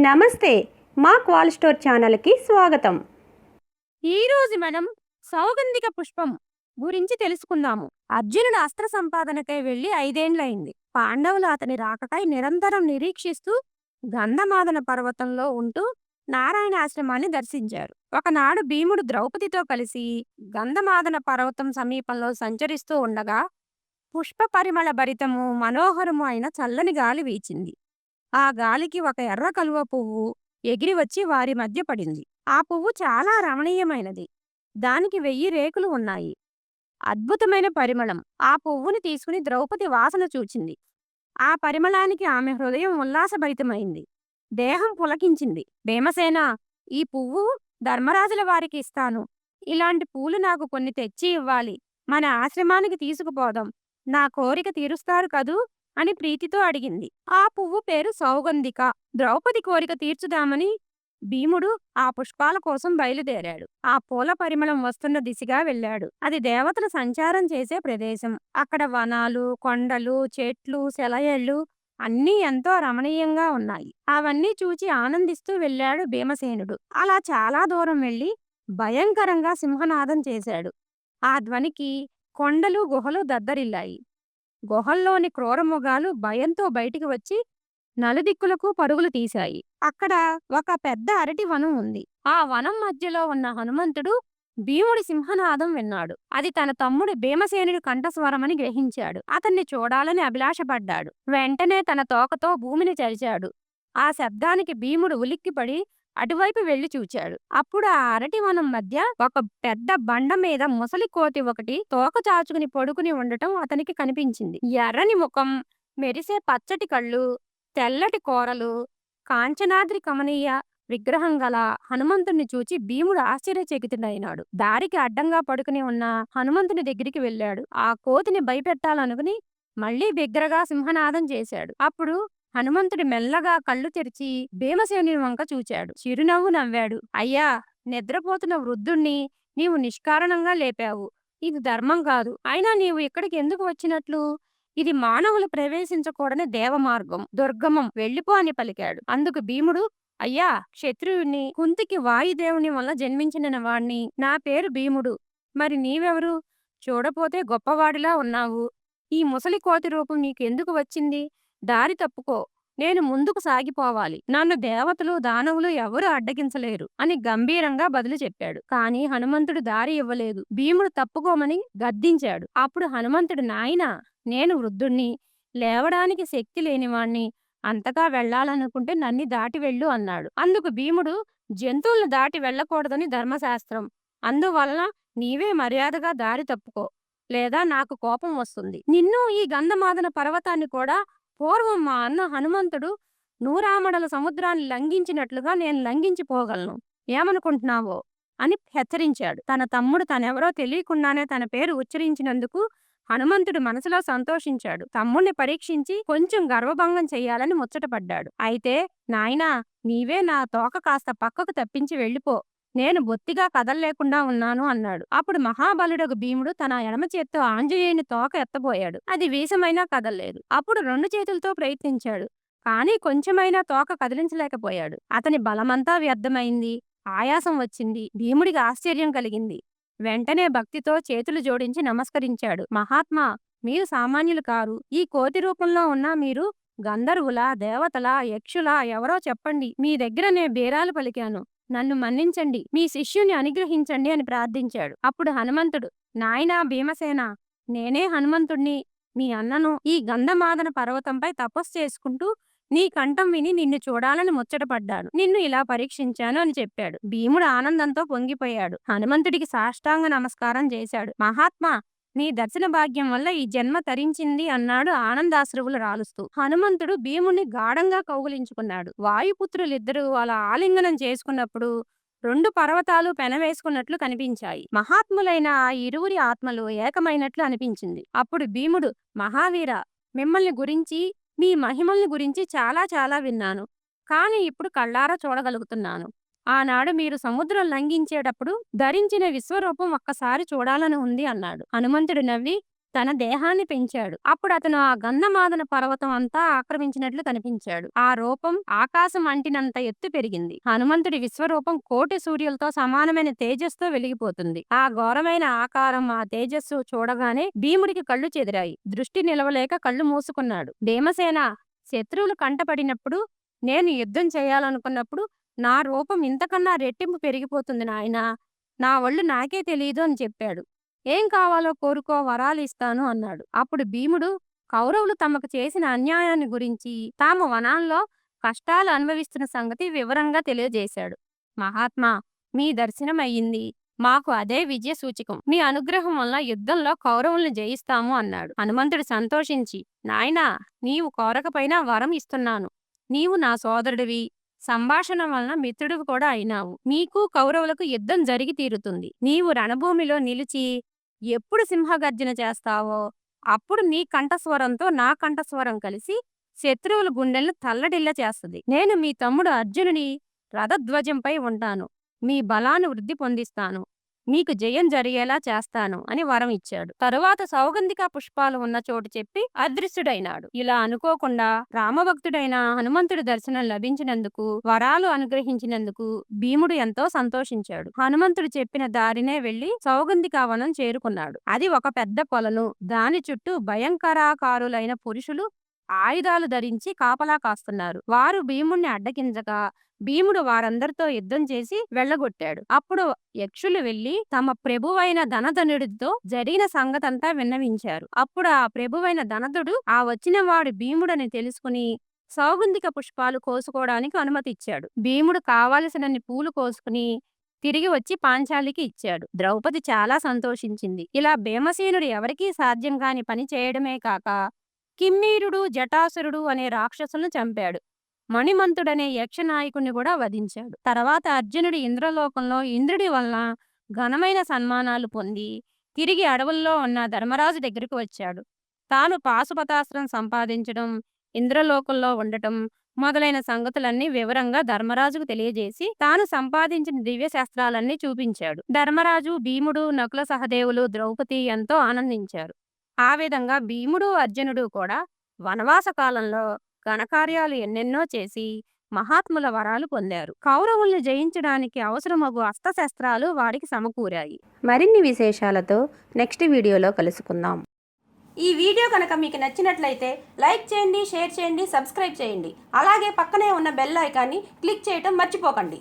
నమస్తే, మా క్వాల్ స్టోర్ ఛానల్కి స్వాగతం. ఈరోజు మనం సౌగంధిక పుష్పం గురించి తెలుసుకుందాము. అర్జునుడు అస్త్ర సంపాదనకై వెళ్లి 5 ఏళ్లయింది. పాండవులు అతని రాకకై నిరంతరం నిరీక్షిస్తూ గంధమాదన పర్వతంలో ఉంటూ నారాయణ ఆశ్రమాన్ని దర్శించారు. ఒకనాడు భీముడు ద్రౌపదితో కలిసి గంధమాదన పర్వతం సమీపంలో సంచరిస్తూ ఉండగా పుష్ప పరిమళ భరితము మనోహరము అయిన చల్లని గాలి వీచింది. ఆ గాలికి ఒక ఎర్ర కలువ పువ్వు ఎగిరి వచ్చి వారి మధ్య పడింది. ఆ పువ్వు చాలా రమణీయమైనది. దానికి 1000 రేకులు ఉన్నాయి. అద్భుతమైన పరిమళం. ఆ పువ్వుని తీసుకుని ద్రౌపది వాసన చూచింది. ఆ పరిమళానికి ఆమె హృదయం ఉల్లాసభరితమైంది. దేహం పులకించింది. భీమసేన, ఈ పువ్వు ధర్మరాజుల వారికి ఇస్తాను. ఇలాంటి పూలు నాకు కొన్ని తెచ్చి ఇవ్వాలి. మన ఆశ్రమానికి తీసుకుపోదాం. నా కోరిక తీరుస్తారు కదూ అని ప్రీతితో అడిగింది. ఆ పువ్వు పేరు సౌగంధిక. ద్రౌపది కోరిక తీర్చుదామని భీముడు ఆ పుష్పాల కోసం బయలుదేరాడు. ఆ పూల పరిమళం వస్తున్న దిశగా వెళ్ళాడు. అది దేవతలు సంచారం చేసే ప్రదేశం. అక్కడ వనాలు, కొండలు, చెట్లు, సెలయేళ్లు అన్నీ ఎంతో రమణీయంగా ఉన్నాయి. అవన్నీ చూచి ఆనందిస్తూ వెళ్ళాడు భీమసేనుడు. అలా చాలా దూరం వెళ్ళి భయంకరంగా సింహనాదం చేశాడు. ఆ ధ్వనికి కొండలు, గుహలు దద్దరిల్లాయి. గుహల్లోని క్రూరమృగాలు భయంతో బయటికి వచ్చి నలుదిక్కులకు పరుగులు తీశాయి. అక్కడ ఒక పెద్ద అరటి వనం ఉంది. ఆ వనం మధ్యలో ఉన్న హనుమంతుడు భీముడి సింహనాదం విన్నాడు. అది తన తమ్ముడు భీమసేనుడి కంఠస్వరమని గ్రహించాడు. అతన్ని చూడాలని అభిలాషపడ్డాడు. వెంటనే తన తోకతో భూమిని చరిచాడు. ఆ శబ్దానికి భీముడు ఉలిక్కిపడి అటువైపు వెళ్లి చూచాడు. అప్పుడు ఆ అరటి వనం మధ్య ఒక పెద్ద బండ మీద ముసలి కోతి ఒకటి తోక చాచుకుని పడుకుని ఉండటం అతనికి కనిపించింది. ఎర్రని ముఖం, మెరిసే పచ్చటి కళ్ళు, తెల్లటి కోరలు, కాంచనాద్రి కమనీయ విగ్రహం గల హనుమంతుణ్ణి చూచి భీముడు ఆశ్చర్యచకితుడైనాడు. దారికి అడ్డంగా పడుకుని ఉన్న హనుమంతుని దగ్గరికి వెళ్ళాడు. ఆ కోతిని భయపెట్టాలనుకుని మళ్లీ బిగ్గరగా సింహనాదం చేశాడు. అప్పుడు హనుమంతుడు మెల్లగా కళ్ళు తెరిచి భీమసేనుని వంక చూచాడు. చిరునవ్వు నవ్వాడు. అయ్యా, నిద్రపోతున్న వృద్ధుణ్ణి నీవు నిష్కారణంగా లేపావు. ఇది ధర్మం కాదు. అయినా నీవు ఇక్కడికి ఎందుకు వచ్చినట్లు? ఇది మానవులు ప్రవేశించకూడని దేవమార్గం, దుర్గమం. వెళ్ళిపో అని పలికాడు. అందుకు భీముడు, అయ్యా, క్షత్రియుణ్ణి, కుంతికి వాయుదేవుని వల్ల జన్మించిన వాణ్ణి. నా పేరు భీముడు. మరి నీవెవరు? చూడపోతే గొప్పవాడిలా ఉన్నావు. ఈ ముసలి కోతి రూపం నీకు ఎందుకు వచ్చింది? దారి తప్పుకో. నేను ముందుకు సాగిపోవాలి. నన్ను దేవతలు, దానవులు ఎవరూ అడ్డగించలేరు అని గంభీరంగా బదులు చెప్పాడు. కాని హనుమంతుడు దారి ఇవ్వలేదు. భీముడు తప్పుకోమని గద్దించాడు. అప్పుడు హనుమంతుడు, నాయనా, నేను వృద్ధుణ్ణి, లేవడానికి శక్తి లేనివాణ్ణి. అంతగా వెళ్లాలనుకుంటే నన్ను దాటి వెళ్ళు అన్నాడు. అందుకు భీముడు, జంతువులను దాటి వెళ్ళకూడదని ధర్మశాస్త్రం. అందువలన నీవే మర్యాదగా దారి తప్పుకో, లేదా నాకు కోపం వస్తుంది. నిన్ను, ఈ గంధమాదన పర్వతాన్ని కూడా పూర్వం మా అన్న హనుమంతుడు నూరామడల సముద్రాన్ని లంఘించినట్లుగా నేను లంఘించిపోగలను. ఏమనుకుంటున్నావో అని హెచ్చరించాడు. తన తమ్ముడు తనెవరో తెలియకుండానే తన పేరు ఉచ్చరించినందుకు హనుమంతుడు మనసులో సంతోషించాడు. తమ్ముణ్ణి పరీక్షించి కొంచెం గర్వభంగం చెయ్యాలని ముచ్చటపడ్డాడు. అయితే, నాయనా, నీవే నా తోక కాస్త పక్కకు తప్పించి వెళ్ళిపో. నేను బొత్తిగా కదల్లేకుండా ఉన్నాను అన్నాడు. అప్పుడు మహాబలుడగు భీముడు తన ఎడమ చేత్తో ఆంజనేయుని తోక ఎత్తబోయాడు. అది వీసమైనా కదల్లేదు. అప్పుడు 2 చేతులతో ప్రయత్నించాడు. కాని కొంచెమైనా తోక కదిలించలేకపోయాడు. అతని బలమంతా వ్యర్థమైంది. ఆయాసం వచ్చింది. భీముడికి ఆశ్చర్యం కలిగింది. వెంటనే భక్తితో చేతులు జోడించి నమస్కరించాడు. మహాత్మా, మీరు సామాన్యులు కారు. ఈ కోతి రూపంలో ఉన్న మీరు గంధర్వులా, దేవతలా, యక్షులా, ఎవరో చెప్పండి. మీ దగ్గర నే బేరాలు పలికాను. నన్ను మన్నించండి. మీ శిష్యుని అనుగ్రహించండి అని ప్రార్థించాడు. అప్పుడు హనుమంతుడు, నాయనా భీమసేన, నేనే హనుమంతుణ్ణి, మీ అన్నను. ఈ గంధమాదన పర్వతంపై తపస్సు చేసుకుంటూ నీ కంఠం విని నిన్ను చూడాలని ముచ్చటపడ్డాను. నిన్ను ఇలా పరీక్షించాను అని చెప్పాడు. భీముడు ఆనందంతో పొంగిపోయాడు. హనుమంతుడికి సాష్టాంగ నమస్కారం చేశాడు. మహాత్మా, నీ దర్శన భాగ్యం వల్ల ఈ జన్మ తరించింది అన్నాడు ఆనందాశ్రువులు రాలుస్తూ. హనుమంతుడు భీముణ్ణి గాఢంగా కౌగిలించుకున్నాడు. వాయుపుత్రులిద్దరూ అలా ఆలింగనం చేసుకున్నప్పుడు 2 పర్వతాలు పెనవేసుకున్నట్లు కనిపించాయి. మహాత్ములైన ఆ ఇరువురి ఆత్మలు ఏకమైనట్లు అనిపించింది. అప్పుడు భీముడు, మహావీర, మిమ్మల్ని గురించి, మీ మహిమల్ని గురించి చాలా చాలా విన్నాను. కాని ఇప్పుడు కళ్ళారా చూడగలుగుతున్నాను. ఆనాడు మీరు సముద్రం లంఘించేటప్పుడు ధరించిన విశ్వరూపం ఒక్కసారి చూడాలని ఉంది అన్నాడు. హనుమంతుడు నవ్వి తన దేహాన్ని పెంచాడు. అప్పుడు అతను ఆ గంధమాదన పర్వతం అంతా ఆక్రమించినట్లు కనిపించాడు. ఆ రూపం ఆకాశం అంటినంత ఎత్తు పెరిగింది. హనుమంతుడి విశ్వరూపం కోటి సూర్యులతో సమానమైన తేజస్సుతో వెలిగిపోతుంది. ఆ ఘోరమైన ఆకారం, ఆ తేజస్సు చూడగానే భీముడికి కళ్ళు చెదిరాయి. దృష్టి నిలవలేక కళ్ళు మూసుకున్నాడు. భీమసేన, శత్రువులు కంటపడినప్పుడు, నేను యుద్ధం చేయాలనుకున్నప్పుడు నా రూపం ఇంతకన్నా రెట్టింపు పెరిగిపోతుంది నాయనా. నా ఒళ్ళు నాకే తెలియదు అని చెప్పాడు. ఏం కావాలో కోరుకో, వరాలు ఇస్తాను అన్నాడు. అప్పుడు భీముడు కౌరవులు తమకు చేసిన అన్యాయాన్ని గురించి, తాము వనాల్లో కష్టాలు అనుభవిస్తున్న సంగతి వివరంగా తెలియజేశాడు. మహాత్మా, మీ దర్శనం అయ్యింది. మాకు అదే విజయ సూచకం. మీ అనుగ్రహం వల్ల యుద్ధంలో కౌరవుల్ని జయిస్తాము అన్నాడు. హనుమంతుడు సంతోషించి, నాయనా, నీవు కోరకపోయినా వరం ఇస్తున్నాను. నీవు నా సోదరుడివి, సంభాషణ వలన మిత్రుడివి కూడా అయినావు. నీకు కౌరవులకు యుద్ధం జరిగి తీరుతుంది. నీవు రణభూమిలో నిలిచి ఎప్పుడు సింహగర్జన చేస్తావో అప్పుడు నీ కంఠస్వరంతో నా కంఠస్వరం కలిసి శత్రువుల గుండెలను తల్లడిల్ల చేస్తుంది. నేను మీ తమ్ముడు అర్జునుని రథధ్వజంపై ఉంటాను. మీ బలాన్ని వృద్ధి పొందిస్తాను. మీకు జయం జరిగేలా చేస్తాను అని వరం ఇచ్చాడు. తరువాత సౌగంధిక పుష్పాలు ఉన్న చోటు చెప్పి అదృశ్యుడైనాడు. ఇలా అనుకోకుండా రామభక్తుడైన హనుమంతుడి దర్శనం లభించినందుకు, వరాలు అనుగ్రహించినందుకు భీముడు ఎంతో సంతోషించాడు. హనుమంతుడు చెప్పిన దారినే వెళ్లి సౌగంధిక వనం చేరుకున్నాడు. అది ఒక పెద్ద కొలను. దాని చుట్టూ భయంకరాకారులైన పురుషులు ఆయుధాలు ధరించి కాపలా కాస్తున్నారు. వారు భీముణ్ణి అడ్డగించగా భీముడు వారందరితో యుద్ధం చేసి వెళ్ళగొట్టాడు. అప్పుడు యక్షులు వెళ్లి తమ ప్రభువైన ధనధనుడితో జరిగిన సంగతంతా విన్నవించారు. అప్పుడు ఆ ప్రభువైన ధనధుడు ఆ వచ్చిన వాడు భీముడని తెలుసుకుని సౌగంధిక పుష్పాలు కోసుకోవడానికి అనుమతి ఇచ్చాడు. భీముడు కావలసినన్ని పూలు కోసుకుని తిరిగి వచ్చి పాంచాలికి ఇచ్చాడు. ద్రౌపది చాలా సంతోషించింది. ఇలా భీమసేనుడు ఎవరికీ సాధ్యం కాని పని చేయడమే కాక కిమ్మీరుడు, జటాసురుడు అనే రాక్షసులను చంపాడు. మణిమంతుడనే యక్షనాయకుణ్ణి కూడా వధించాడు. తర్వాత అర్జునుడు ఇంద్రలోకంలో ఇంద్రుడి వలన ఘనమైన సన్మానాలు పొంది తిరిగి అడవుల్లో ఉన్న ధర్మరాజు దగ్గరికి వచ్చాడు. తాను పాశుపతాస్త్రం సంపాదించడం, ఇంద్రలోకంలో ఉండటం మొదలైన సంగతులన్నీ వివరంగా ధర్మరాజుకు తెలియజేసి తాను సంపాదించిన దివ్య శాస్త్రాలన్నీ చూపించాడు. ధర్మరాజు, భీముడు, నకుల సహదేవులు, ద్రౌపది ఎంతో ఆనందించారు. ఆ విధంగా భీముడు, అర్జునుడు కూడా వనవాస కాలంలో ఘనకార్యాలు ఎన్నెన్నో చేసి మహాత్ముల వరాలు పొందారు. కౌరవుల్ని జయించడానికి అవసరమగు అస్త్రశస్త్రాలు వారికి సమకూరాయి. మరిన్ని విశేషాలతో నెక్స్ట్ వీడియోలో కలుసుకుందాం. ఈ వీడియో కనుక మీకు నచ్చినట్లయితే లైక్ చేయండి, షేర్ చేయండి, సబ్స్క్రైబ్ చేయండి. అలాగే పక్కనే ఉన్న బెల్ ఐకాన్ని క్లిక్ చేయటం మర్చిపోకండి.